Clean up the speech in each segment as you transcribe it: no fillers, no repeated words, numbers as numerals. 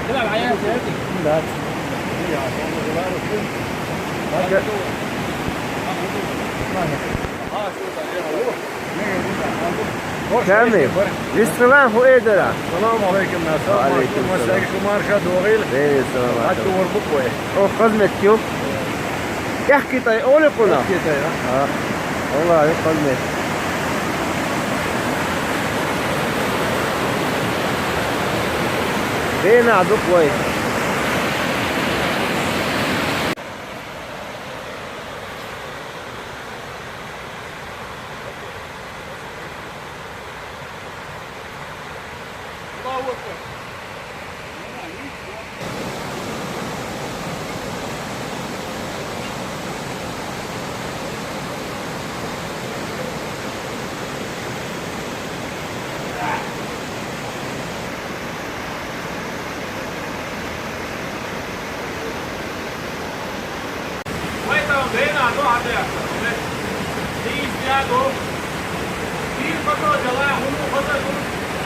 تلعب عيال سيارتي لا كامل السلام هو ايه ده السلام عليكم يا سلام وعليكم السلام مساكم مارشد وغيل ايه السلام حتى عليكم وربكوي او خدمتكم يحكي طيب اولي قنا والله خدمت بين عدو كويس الله اكبر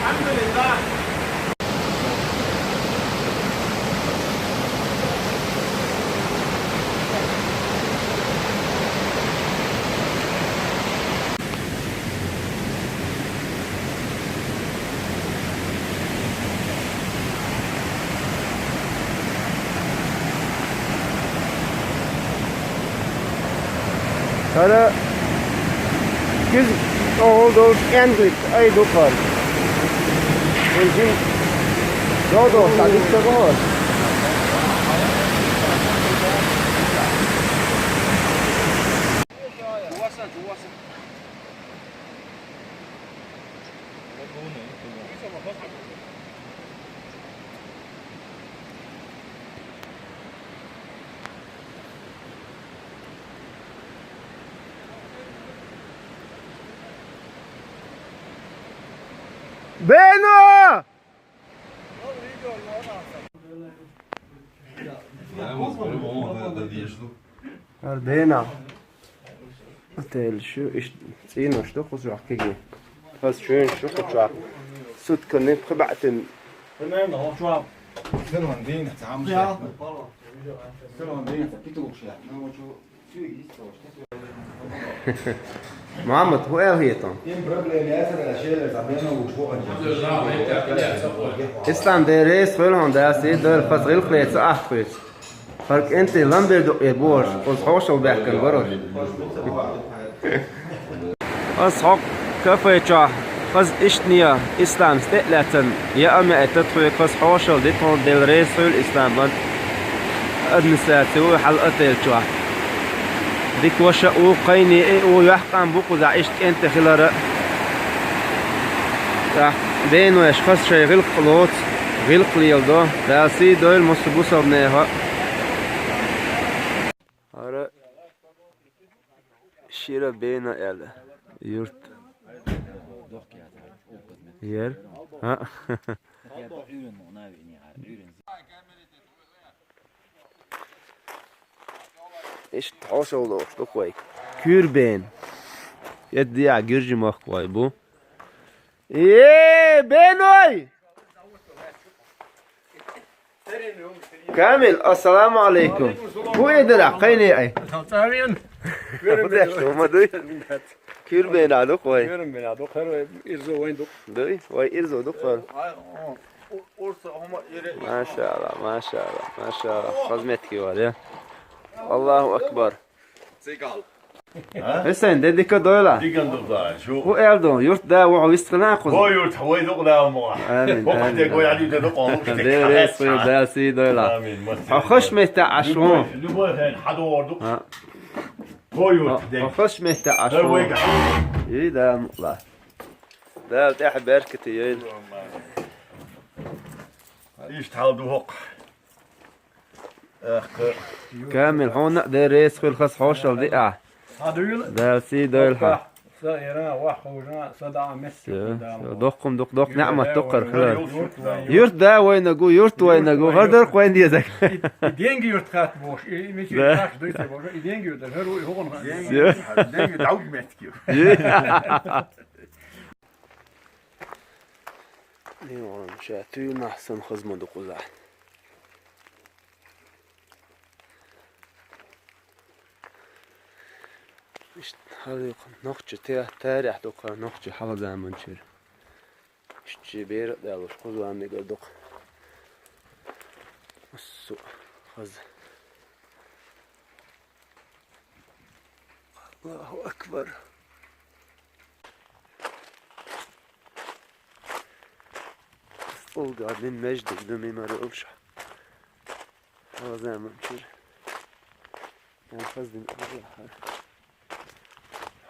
الحمد لله هذا جزء all those English أي دكان والجن دو تعديل تغير بينو Ardena. Hotel schön ist 10 Stück so gegeben. Was schön Stück so. Sut können privaten. تمام اهو شو شنو عندنا تعامل شنو عندنا تكتبوا محمد هو ايه هي طن اسلام ده رئيس فلان ده سيد ده الفصل خليت احفظ فرق انت لمبر دو يبوش وصحوش وبحكن بروش اصحاب كفيتشا فز اشتنيا اسلام استقلتن يا اما اتطفي فز حوشل دي طول دي رئيس الاسلام ادمساتي حلقة الجوا ديك وشاو قيني اي ويحقن بوكو ذا عشت انت خلال دين ويشخص شي غير قلوت غير قليل دو داسي دو المصبوصة بنيها هارا شيرا بينا يلا يورت ير ها ايش تحوشوا له شو كوي كوربين يدي على جرجي ما كوي بو ايه بينوي كامل السلام عليكم هو يدرع قيني اي تمام ما دوي كوربين على كوي كيرم بين عدو خير يرزو وين دوك دوي واي ارزو دكتور أورسا هم ما شاء الله ما شاء الله ما شاء الله خدمتك ولا الله اكبر سيقال حسين ديك دولا ديكن دقدان شو هو اردو يرت دا وعو يستناقض هو يرت حوي دقلا مو امين وقت يقول يعني دقوا ديريس ويدا سي دولا امين خش مهتا عشرون لبوي هين حدور دق هو يرت خش مهتا عشرون ايه ده مطلع ده تحت بركتي يين يشتغل دوق اخ كامل هون ديريس في الخص حوشل دقع هادول ده سي دولها صايرنا وحونا صدع مس دقم دق نعمة تقر خلال يورت دا وين أقول يورت وين أقول هردر وين ديزك يدين يورت خات بوش مش يورت دويس بوش يدين يورت هرو هون دنگ دعوت متكيو اليوم شاتو نحسن خزمة دقوزع İşte hadi nokçu tarih dokar nokçu hava zaman çür. İşte bir de alır kuzuan ne gördük. Su haz. Allahu Ekber. Olga min mecd demi marumş. Hava zaman çür. Yani fazla Allah.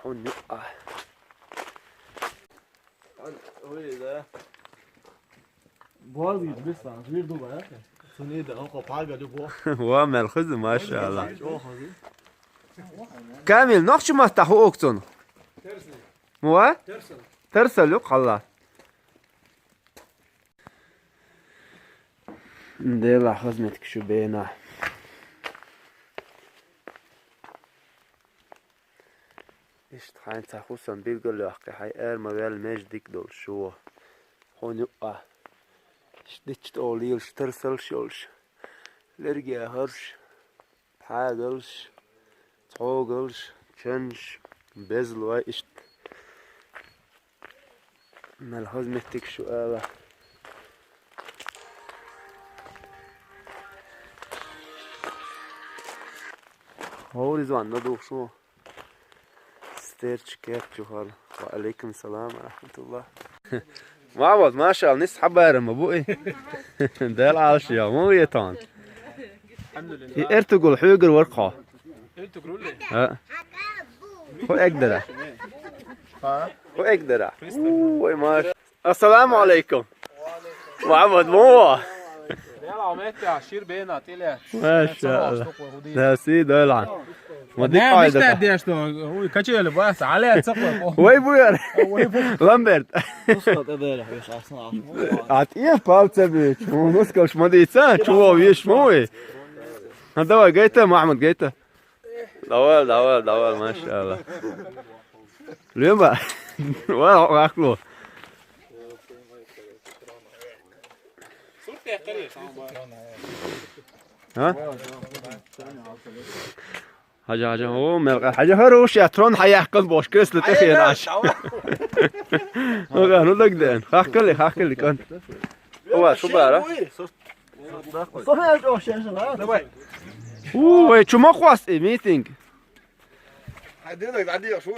حن يقع باز بس غير دوبا سنيد اقف حاجه دي بو وامل خذ ما شاء الله كامل نقش ما تحو اوكتون مو ترسل يق الله ديلا خدمتك شو بينا İşte hain tahusan bilgili hakkı hay ermavel mecdik dol şu hon yuqa işte işte oliyul ştırsal şolş lerge harş pagalş togalş çenş bezlwa işte malhaz mettik şu ala horizon da do şu كيف جوهر وعليكم السلام ورحمة الله معوض ما شاء الله نسحب بارم ابوي ده العرش يا مو يطان الحمد لله ارتقل حيقر ورقه ارتقلوا لي ها هو اقدر هو اقدر وي ما السلام عليكم معوض مو يلا عملت عشير بينا طلع ما شاء الله ده سيد يلعن وديك مش قاعدة قديش تو هو كاتشيل بس عليه تصفر وي بوير لامبرت اسقط ادير يا اصلا عطيه باوتة بيت مو مسكوش ما ديتسان شو هو ويش موي هذا هو جيته مع احمد جيته دول ما شاء الله اليوم بقى ولا اكله ها حاجة هو ملقى حاجة هروش ياترون حيحقن باش كريس لتخي ناش هو لك دين خاك لي كان هو شو بقى اوه شو ما خواص ميتينج عدينا شو